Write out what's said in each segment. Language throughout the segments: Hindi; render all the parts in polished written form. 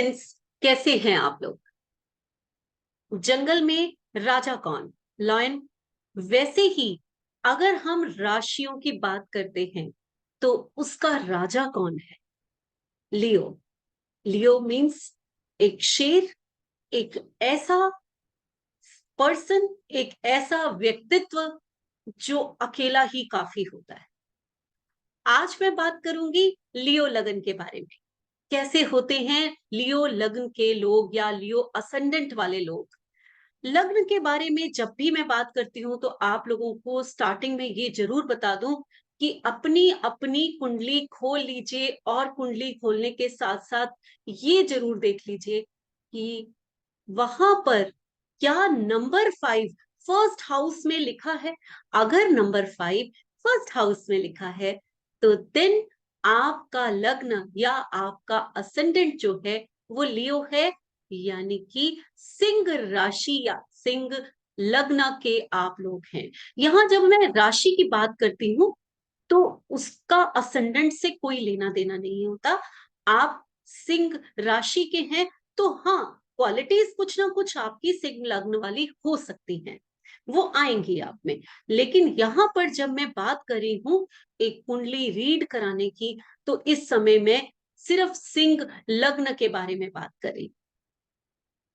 फ्रेंड्स, कैसे हैं आप लोग? जंगल में राजा कौन? लायन। वैसे ही अगर हम राशियों की बात करते हैं तो उसका राजा कौन है? लियो। लियो मीन्स एक शेर, एक ऐसा पर्सन, एक ऐसा व्यक्तित्व जो अकेला ही काफी होता है। आज मैं बात करूंगी लियो लगन के बारे में। कैसे होते हैं लियो लग्न के लोग या लियो असेंडेंट वाले लोग? लग्न के बारे में जब भी मैं बात करती हूँ तो आप लोगों को स्टार्टिंग में ये जरूर बता दूं कि अपनी अपनी कुंडली खोल लीजिए और कुंडली खोलने के साथ साथ ये जरूर देख लीजिए कि वहां पर क्या नंबर 5 फर्स्ट हाउस में लिखा है। अगर नंबर 5 फर्स्ट हाउस में लिखा है तो दिन आपका लग्न या आपका असेंडेंट जो है वो लियो है, यानी कि सिंह राशि या सिंह लग्न के आप लोग हैं। यहां जब मैं राशि की बात करती हूं तो उसका असेंडेंट से कोई लेना देना नहीं होता। आप सिंह राशि के हैं तो हाँ, क्वालिटीज कुछ ना कुछ आपकी सिंह लग्न वाली हो सकती हैं, वो आएंगी आप में। लेकिन यहां पर जब मैं बात कर रही हूं एक कुंडली रीड कराने की, तो इस समय मैं सिर्फ सिंह लग्न के बारे में बात कर रही।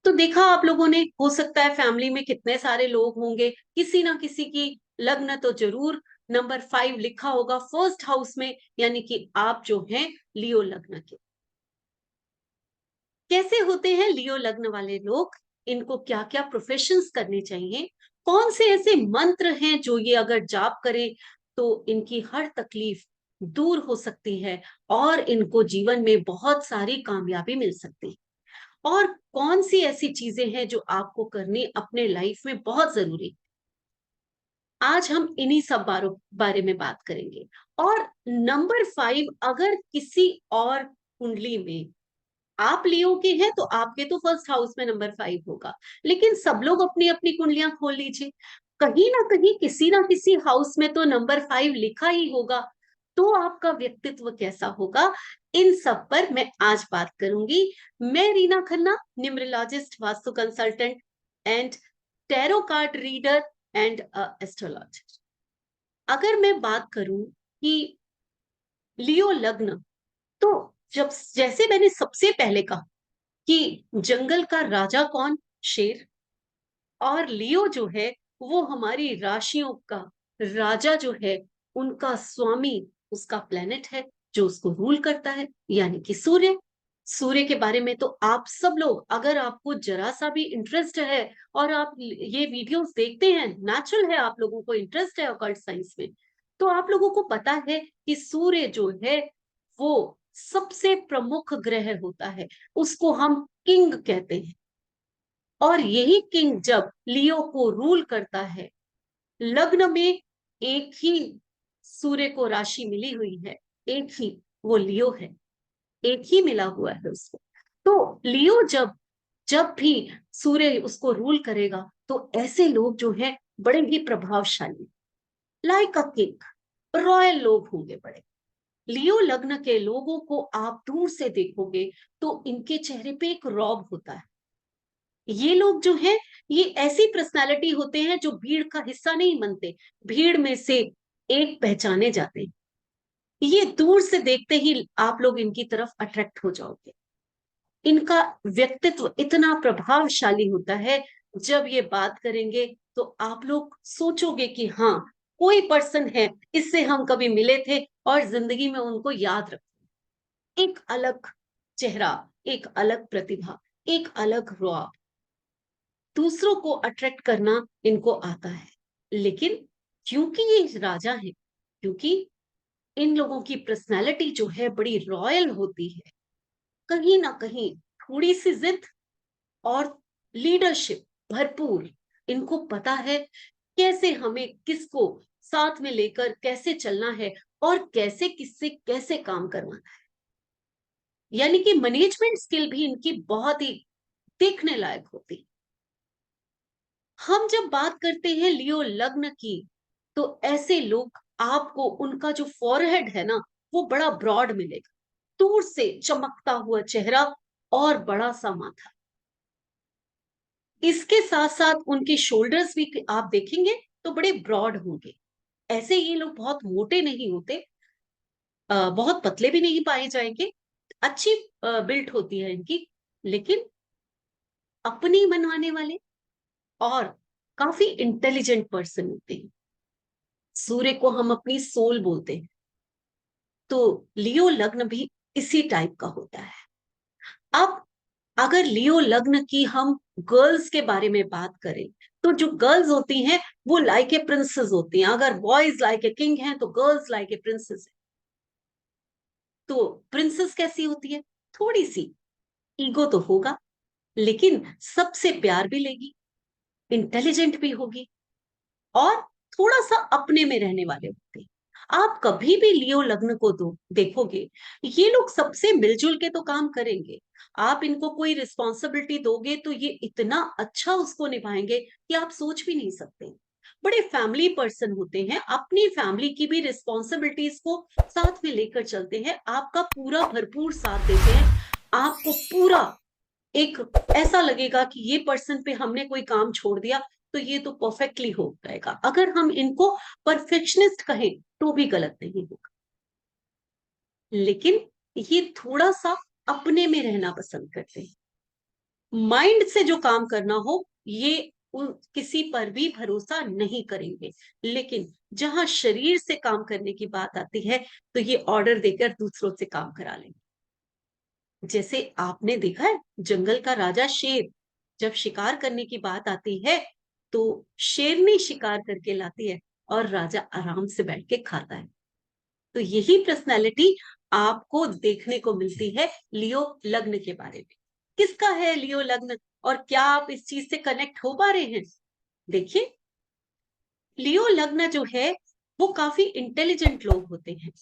तो देखा आप लोगों ने, हो सकता है फैमिली में कितने सारे लोग होंगे, किसी ना किसी की लग्न तो जरूर नंबर 5 लिखा होगा फर्स्ट हाउस में, यानी कि आप जो हैं लियो लग्न के। कैसे होते हैं लियो लग्न वाले लोग? इनको क्या क्या प्रोफेशंस करने चाहिए? कौन से ऐसे मंत्र हैं जो ये अगर जाप करें तो इनकी हर तकलीफ दूर हो सकती है और इनको जीवन में बहुत सारी कामयाबी मिल सकती है? और कौन सी ऐसी चीजें हैं जो आपको करनी अपने लाइफ में बहुत जरूरी? आज हम इन्हीं सब बारे में बात करेंगे। और नंबर 5 अगर किसी और कुंडली में आप लियो के हैं तो आपके तो फर्स्ट हाउस में नंबर 5 होगा। लेकिन सब लोग अपनी अपनी कुंडलियां खोल लीजिए, कहीं ना कहीं किसी ना किसी हाउस में तो नंबर 5 लिखा ही होगा। तो आपका व्यक्तित्व कैसा होगा, इन सब पर मैं आज बात करूंगी। मैं Reena Khanna, numerologist, vastu consultant and tarot card reader and astrologer. अगर मैं बात करूं कि लियो लग्न, तो जब जैसे मैंने सबसे पहले कहा कि जंगल का राजा कौन? शेर। और लियो जो है वो हमारी राशियों का राजा जो है, उनका स्वामी, उसका प्लेनेट है जो उसको रूल करता है, यानी कि सूर्य। सूर्य के बारे में तो आप सब लोग, अगर आपको जरा सा भी इंटरेस्ट है और आप ये वीडियोस देखते हैं, नेचुरल है आप लोगों को इंटरेस्ट है ऑकल्ट साइंस में, तो आप लोगों को पता है कि सूर्य जो है वो सबसे प्रमुख ग्रह होता है, उसको हम किंग कहते हैं। और यही किंग जब लियो को रूल करता है, लग्न में एक ही सूर्य को राशि मिली हुई है, एक ही, वो लियो है, एक ही मिला हुआ है उसको। तो लियो जब जब भी सूर्य उसको रूल करेगा तो ऐसे लोग जो है बड़े ही प्रभावशाली, लाइक अ किंग, रॉयल लोग होंगे बड़े। लियो लग्न के लोगों को आप दूर से देखोगे तो इनके चेहरे पे एक रौब होता है। ये लोग जो हैं, ये ऐसी पर्सनालिटी होते हैं जो भीड़ का हिस्सा नहीं बनते, भीड़ में से एक पहचाने जाते हैं। ये दूर से देखते ही आप लोग इनकी तरफ अट्रैक्ट हो जाओगे। इनका व्यक्तित्व इतना प्रभावशाली होता है, जब ये बात करेंगे तो आप लोग सोचोगे कि हाँ, कोई पर्सन है, इससे हम कभी मिले थे और जिंदगी में उनको याद रखें। एक अलग चेहरा, एक अलग प्रतिभा, एक अलग रौब, दूसरों को अट्रैक्ट करना इनको आता है। लेकिन क्योंकि ये राजा है, क्योंकि इन लोगों की पर्सनैलिटी जो है बड़ी रॉयल होती है, कहीं ना कहीं थोड़ी सी जिद और लीडरशिप भरपूर, इनको पता है कैसे हमें किसको साथ में लेकर कैसे चलना है और कैसे किससे कैसे काम करवाना है। यानी कि मैनेजमेंट स्किल भी इनकी बहुत ही देखने लायक होती है। हम जब बात करते हैं लियो लग्न की, तो ऐसे लोग आपको, उनका जो फॉरहेड है ना, वो बड़ा ब्रॉड मिलेगा, दूर से चमकता हुआ चेहरा, और बड़ा सा माथा। इसके साथ साथ उनके शोल्डर्स भी आप देखेंगे तो बड़े ब्रॉड होंगे। ऐसे ये लोग बहुत मोटे नहीं होते, बहुत पतले भी नहीं पाए जाएंगे, अच्छी बिल्ट होती है इनकी, लेकिन अपनी मनवाने वाले और काफी इंटेलिजेंट पर्सन होते हैं। सूर्य को हम अपनी सोल बोलते हैं, तो लियो लग्न भी इसी टाइप का होता है। अब अगर लियो लग्न की हम गर्ल्स के बारे में बात करें, तो जो गर्ल्स होती हैं वो लाइक ए प्रिंसेस होती हैं। अगर बॉयज लाइक ए किंग हैं तो गर्ल्स लाइक ए प्रिंसेस है। तो प्रिंसेस कैसी होती है? थोड़ी सी ईगो तो होगा, लेकिन सबसे प्यार भी लेगी, इंटेलिजेंट भी होगी, और थोड़ा सा अपने में रहने वाले होते हैं। आप कभी भी लियो लग्न को देखोगे, ये लोग सबसे मिलजुल के तो काम करेंगे। आप इनको कोई रिस्पॉन्सिबिलिटी दोगे तो ये इतना अच्छा उसको निभाएंगे कि आप सोच भी नहीं सकते। बड़े फैमिली पर्सन होते हैं, अपनी फैमिली की भी रिस्पॉन्सिबिलिटीज को साथ में लेकर चलते हैं, आपका पूरा भरपूर साथ देते हैं। आपको पूरा एक ऐसा लगेगा कि ये पर्सन पे हमने कोई काम छोड़ दिया तो ये तो परफेक्टली हो जाएगा। अगर हम इनको परफेक्शनिस्ट कहें तो भी गलत नहीं होगा, लेकिन ये थोड़ा सा अपने में रहना पसंद करते हैं। माइंड से जो काम करना हो ये किसी पर भी भरोसा नहीं करेंगे, लेकिन जहां शरीर से काम करने की बात आती है तो ये ऑर्डर देकर दूसरों से काम करा लेंगे। जैसे आपने देखा है, जंगल का राजा शेर, जब शिकार करने की बात आती है तो शेरनी शिकार करके लाती है और राजा आराम से बैठ के खाता है। तो यही पर्सनैलिटी आपको देखने को मिलती है लियो लग्न के बारे में। किसका है लियो लग्न, और क्या आप इस चीज से कनेक्ट हो पा रहे हैं? देखिए, लियो लग्न जो है वो काफी इंटेलिजेंट लोग होते हैं।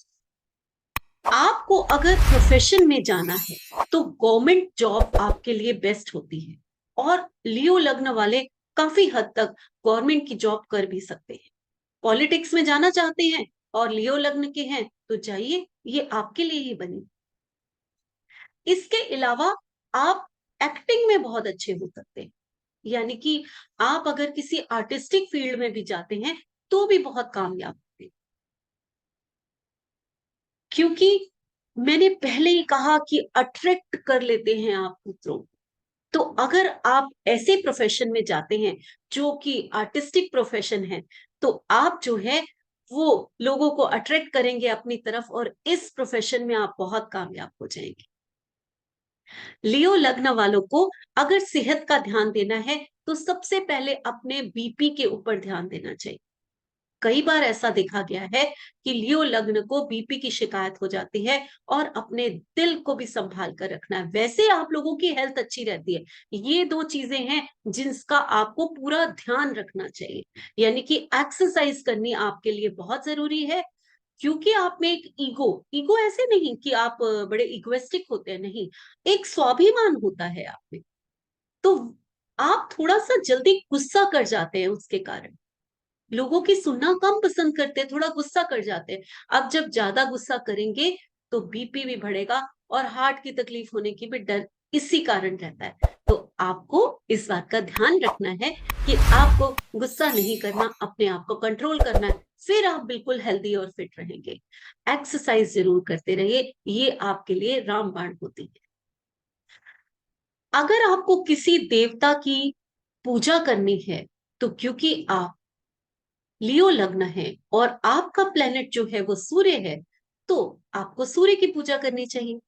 आपको अगर प्रोफेशन में जाना है तो गवर्नमेंट जॉब आपके लिए बेस्ट होती है, और लियो लग्न वाले काफी हद तक गवर्नमेंट की जॉब कर भी सकते हैं। पॉलिटिक्स में जाना चाहते हैं और लियो लग्न के हैं तो जाइए, ये आपके लिए ही बनी। इसके अलावा आप एक्टिंग में बहुत अच्छे हो सकते हैं, यानी कि आप अगर किसी आर्टिस्टिक फील्ड में भी जाते हैं तो भी बहुत कामयाब होते हैं। क्योंकि मैंने पहले ही कहा कि अट्रैक्ट कर लेते हैं आप दूसरों को। तो अगर आप ऐसे प्रोफेशन में जाते हैं जो कि आर्टिस्टिक प्रोफेशन है, तो आप जो है वो लोगों को अट्रैक्ट करेंगे अपनी तरफ, और इस प्रोफेशन में आप बहुत कामयाब हो जाएंगे। लियो लग्न वालों को अगर सेहत का ध्यान देना है तो सबसे पहले अपने बीपी के ऊपर ध्यान देना चाहिए। कई बार ऐसा देखा गया है कि लियो लग्न को बीपी की शिकायत हो जाती है, और अपने दिल को भी संभाल कर रखना है। वैसे आप लोगों की हेल्थ अच्छी रहती है, ये दो चीजें हैं जिनका आपको पूरा ध्यान रखना चाहिए। यानी कि एक्सरसाइज करनी आपके लिए बहुत जरूरी है, क्योंकि आप में एक ईगो, ईगो ऐसे नहीं कि आप बड़े इगोइस्टिक होते हैं, नहीं, एक स्वाभिमान होता है आप में। तो आप थोड़ा सा जल्दी गुस्सा कर जाते हैं, उसके कारण लोगों की सुनना कम पसंद करते हैं, थोड़ा गुस्सा कर जाते हैं। अब जब ज्यादा गुस्सा करेंगे तो बीपी भी बढ़ेगा और हार्ट की तकलीफ होने की भी डर इसी कारण रहता है। तो आपको इस बात का ध्यान रखना है कि आपको गुस्सा नहीं करना, अपने आप को कंट्रोल करना है, फिर आप बिल्कुल हेल्दी और फिट रहेंगे। एक्सरसाइज जरूर करते रहिए, ये आपके लिए रामबाण होती है। अगर आपको किसी देवता की पूजा करनी है, तो क्योंकि आप लियो लग्न है और आपका प्लेनेट जो है वो सूर्य है, तो आपको सूर्य की पूजा करनी चाहिए।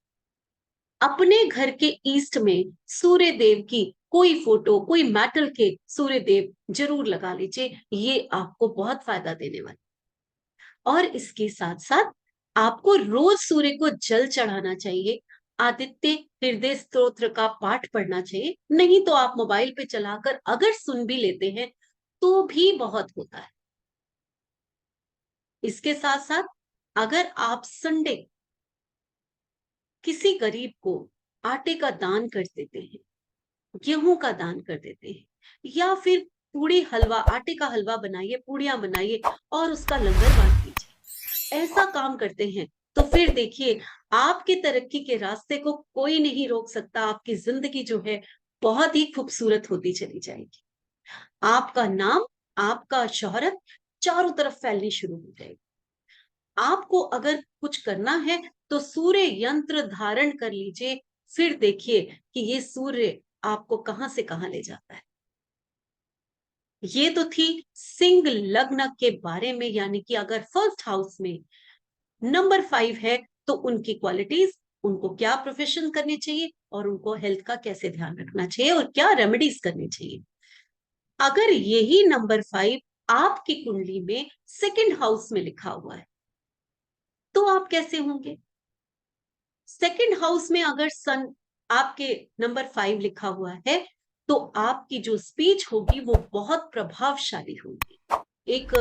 अपने घर के ईस्ट में सूर्य देव की कोई फोटो, कोई मेटल के सूर्य देव जरूर लगा लीजिए, ये आपको बहुत फायदा देने वाला। और इसके साथ साथ आपको रोज सूर्य को जल चढ़ाना चाहिए, आदित्य हृदय स्तोत्र का पाठ पढ़ना चाहिए। नहीं तो आप मोबाइल पे चलाकर अगर सुन भी लेते हैं तो भी बहुत होता है। इसके साथ साथ अगर आप संडे किसी गरीब को आटे का दान कर देते हैं, गेहूं का दान कर देते हैं, या फिर पूड़ी हलवा, आटे का हलवा बनाइए, पूड़ियां बनाइए और उसका लंगर बांट दीजिए, ऐसा काम करते हैं तो फिर देखिए, आपके तरक्की के रास्ते को कोई नहीं रोक सकता। आपकी जिंदगी जो है बहुत ही खूबसूरत होती चली जाएगी। आपका नाम, आपका शोहरत चारों तरफ फैलनी शुरू हो जाएगी। आपको अगर कुछ करना है तो सूर्य यंत्र धारण कर लीजिए, फिर देखिए कि ये सूर्य आपको कहां से कहां ले जाता है। ये तो थी सिंह लग्न के बारे में, यानी कि अगर फर्स्ट हाउस में नंबर 5 है तो उनकी क्वालिटीज, उनको क्या प्रोफेशन करनी चाहिए और उनको हेल्थ का कैसे ध्यान रखना चाहिए और क्या रेमेडीज करनी चाहिए। अगर यही नंबर 5 आपकी कुंडली में सेकंड हाउस में लिखा हुआ है तो आप कैसे होंगे। सेकंड हाउस में अगर सन आपके नंबर 5 लिखा हुआ है तो आपकी जो स्पीच होगी वो बहुत प्रभावशाली होगी। एक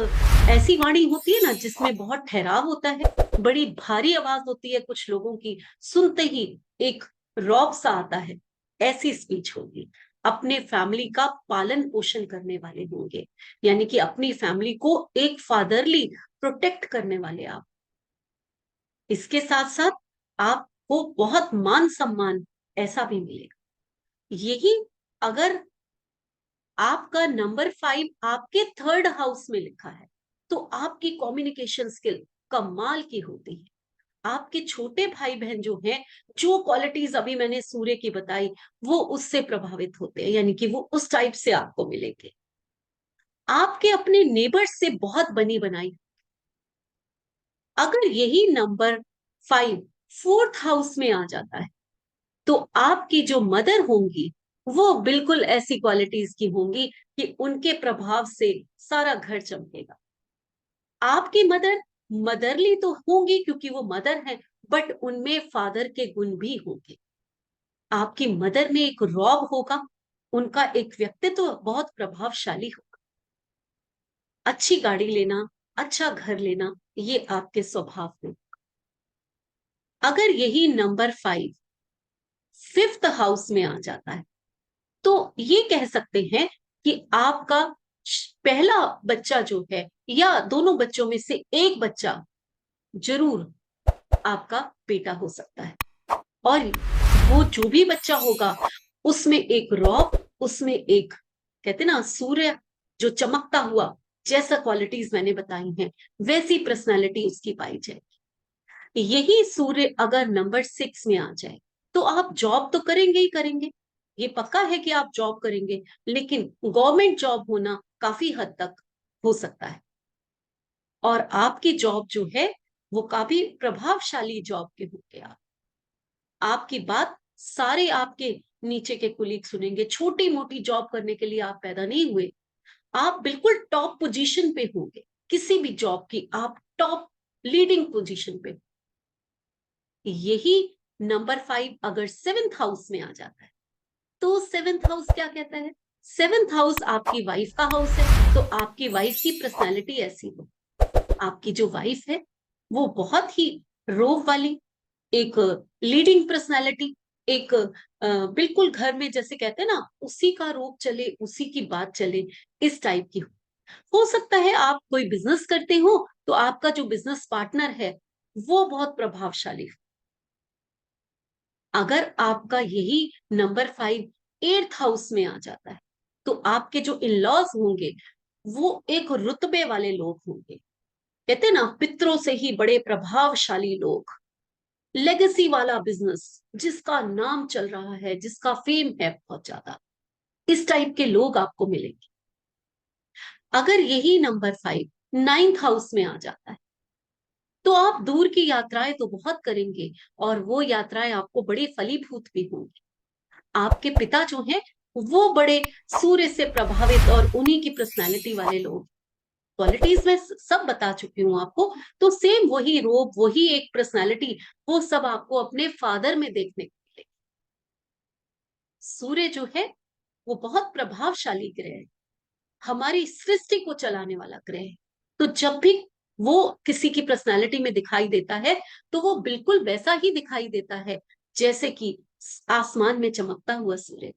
ऐसी वाणी होती है ना जिसमें बहुत ठहराव होता है, बड़ी भारी आवाज होती है कुछ लोगों की, सुनते ही एक रौब सा आता है, ऐसी स्पीच होगी। अपने फैमिली का पालन पोषण करने वाले होंगे, यानी कि अपनी फैमिली को एक फादरली प्रोटेक्ट करने वाले आप। इसके साथ साथ आपको बहुत मान सम्मान ऐसा भी मिलेगा। यही अगर आपका नंबर 5 आपके थर्ड हाउस में लिखा है तो आपकी कम्युनिकेशन स्किल कमाल की होती है। आपके छोटे भाई बहन जो हैं, जो क्वालिटीज अभी मैंने सूर्य की बताई, वो उससे प्रभावित होते हैं, यानी कि वो उस टाइप से आपको मिलेंगे। आपके अपने नेबर्स से बहुत बनी बनाई। अगर यही नंबर 5 फोर्थ हाउस में आ जाता है तो आपकी जो मदर होंगी वो बिल्कुल ऐसी क्वालिटीज की होंगी कि उनके प्रभाव से सारा घर चमकेगा। आपकी मदर मदरली तो होंगी क्योंकि वो मदर है, बट उनमें फादर के गुण भी होंगे। आपकी मदर में एक रौब होगा, उनका एक व्यक्तित्व बहुत प्रभावशाली होगा। अच्छी गाड़ी लेना, अच्छा घर लेना, ये आपके स्वभाव में। अगर यही नंबर 5 फिफ्थ हाउस में आ जाता है तो ये कह सकते हैं कि आपका पहला बच्चा जो है या दोनों बच्चों में से एक बच्चा जरूर आपका बेटा हो सकता है। और वो जो भी बच्चा होगा उसमें एक रौब, उसमें एक, कहते ना सूर्य जो चमकता हुआ, जैसा क्वालिटीज मैंने बताई हैं वैसी पर्सनालिटी उसकी पाई जाए। यही सूर्य अगर नंबर 6 में आ जाए तो आप जॉब तो करेंगे ही करेंगे, ये पक्का है कि आप जॉब करेंगे, लेकिन गवर्नमेंट जॉब होना काफी हद तक हो सकता है। और आपकी जॉब जो है वो काफी प्रभावशाली जॉब के होंगे आप। आपकी बात सारे आपके नीचे के कुलीग सुनेंगे। छोटी मोटी जॉब करने के लिए आप पैदा नहीं हुए, आप बिल्कुल टॉप पोजीशन पे होंगे। किसी भी जॉब की आप टॉप लीडिंग पोजीशन पे। यही नंबर 5 अगर सेवेंथ हाउस में आ जाता है तो सेवेंथ हाउस क्या कहता है। सेवेंथ हाउस आपकी वाइफ का हाउस है, तो आपकी वाइफ की पर्सनालिटी ऐसी हो। आपकी जो वाइफ है वो बहुत ही रोब वाली, एक लीडिंग पर्सनालिटी, एक बिल्कुल घर में जैसे कहते हैं ना उसी का रोब चले, उसी की बात चले, इस टाइप की हो सकता है आप कोई बिजनेस करते हो तो आपका जो बिजनेस पार्टनर है वो बहुत प्रभावशाली हो। अगर आपका यही नंबर 5 एट्थ हाउस में आ जाता है तो आपके जो इन लॉज होंगे वो एक रुतबे वाले लोग होंगे। कहते हैं ना पितरों से ही बड़े प्रभावशाली लोग, लेगेसी वाला बिजनेस, जिसका नाम चल रहा है, जिसका फेम है बहुत ज्यादा, इस टाइप के लोग आपको मिलेंगे। अगर यही नंबर 5 नाइन्थ हाउस में आ जाता है तो आप दूर की यात्राएं तो बहुत करेंगे और वो यात्राएं आपको बड़ी फलीभूत भी होंगी। आपके पिता जो हैं वो बड़े सूर्य से प्रभावित और उन्हीं की पर्सनालिटी वाले लोग। क्वालिटीज मैं सब बता चुकी हूँ आपको, तो सेम वही रोब, वही एक पर्सनालिटी, वो सब आपको अपने फादर में देखने को मिले। सूर्य जो है वो बहुत प्रभावशाली ग्रह है, हमारी सृष्टि को चलाने वाला ग्रह है। तो जब भी वो किसी की पर्सनालिटी में दिखाई देता है तो वो बिल्कुल वैसा ही दिखाई देता है जैसे कि आसमान में चमकता हुआ सूर्य।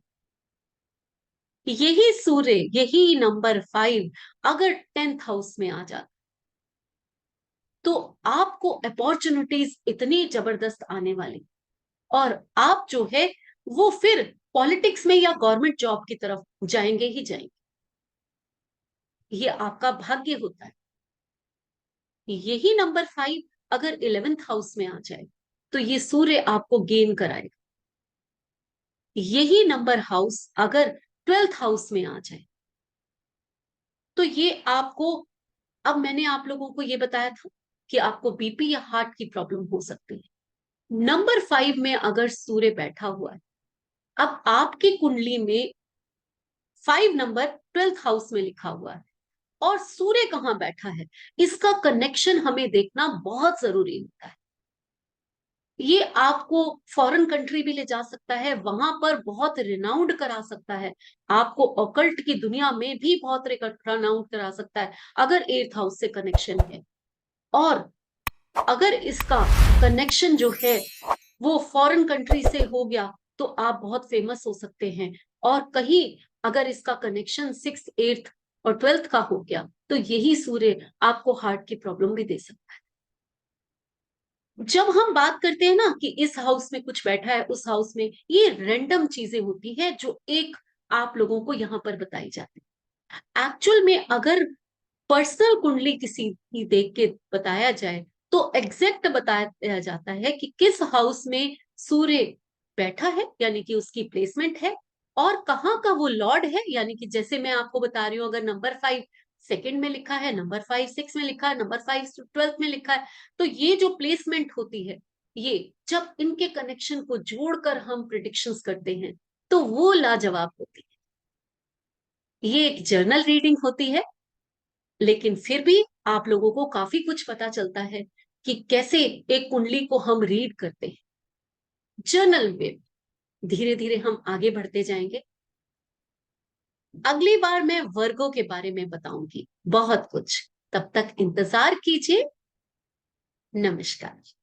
यही सूर्य, यही नंबर 5 अगर टेंथ हाउस में आ जाता तो आपको अपॉर्चुनिटीज इतनी जबरदस्त आने वाली, और आप जो है वो फिर पॉलिटिक्स में या गवर्नमेंट जॉब की तरफ जाएंगे ही जाएंगे। ये आपका भाग्य होता है। यही नंबर 5 अगर 11th हाउस में आ जाए तो ये सूर्य आपको गेन कराएगा। यही नंबर हाउस अगर 12th हाउस में आ जाए तो ये आपको, अब मैंने आप लोगों को ये बताया था कि आपको बीपी या हार्ट की प्रॉब्लम हो सकती है। नंबर 5 में अगर सूर्य बैठा हुआ है, अब आपकी कुंडली में 5 नंबर 12th हाउस में लिखा हुआ है और सूर्य कहाँ बैठा है, इसका कनेक्शन हमें देखना बहुत जरूरी होता है। ये आपको फॉरेन कंट्री भी ले जा सकता है, वहां पर बहुत रिनाउंड करा सकता है, आपको ऑकल्ट की दुनिया में भी बहुत रिनाउंड करा सकता है अगर 8th हाउस से कनेक्शन है। और अगर इसका कनेक्शन जो है वो फॉरेन कंट्री से हो गया तो आप बहुत फेमस हो सकते हैं। और कहीं अगर इसका कनेक्शन 6th 8th और 12th का हो गया तो यही सूर्य आपको हार्ट की प्रॉब्लम भी दे सकता है। जब हम बात करते हैं ना कि इस हाउस में कुछ बैठा है, उस हाउस में, ये रैंडम चीजें होती है जो एक आप लोगों को यहाँ पर बताई जाती है। एक्चुअल में अगर पर्सनल कुंडली किसी की देख के बताया जाए तो एग्जैक्ट बताया जाता है कि किस हाउस में सूर्य बैठा है, यानी कि उसकी प्लेसमेंट है, और कहाँ का वो लॉर्ड है। यानी कि जैसे मैं आपको बता रही हूँ, अगर नंबर 5 सेकंड में लिखा है, नंबर 5 6 में लिखा है, नंबर 5 12th में लिखा है, तो ये जो प्लेसमेंट होती है, ये जब इनके कनेक्शन को जोड़कर हम प्रिडिक्शंस करते हैं तो वो लाजवाब होती है। ये एक जर्नल रीडिंग होती है, लेकिन फिर भी आप लोगों को काफी कुछ पता चलता है कि कैसे एक कुंडली को हम रीड करते हैं जर्नल में। धीरे धीरे हम आगे बढ़ते जाएंगे। अगली बार मैं वर्गों के बारे में बताऊंगी बहुत कुछ। तब तक इंतजार कीजिए। नमस्कार।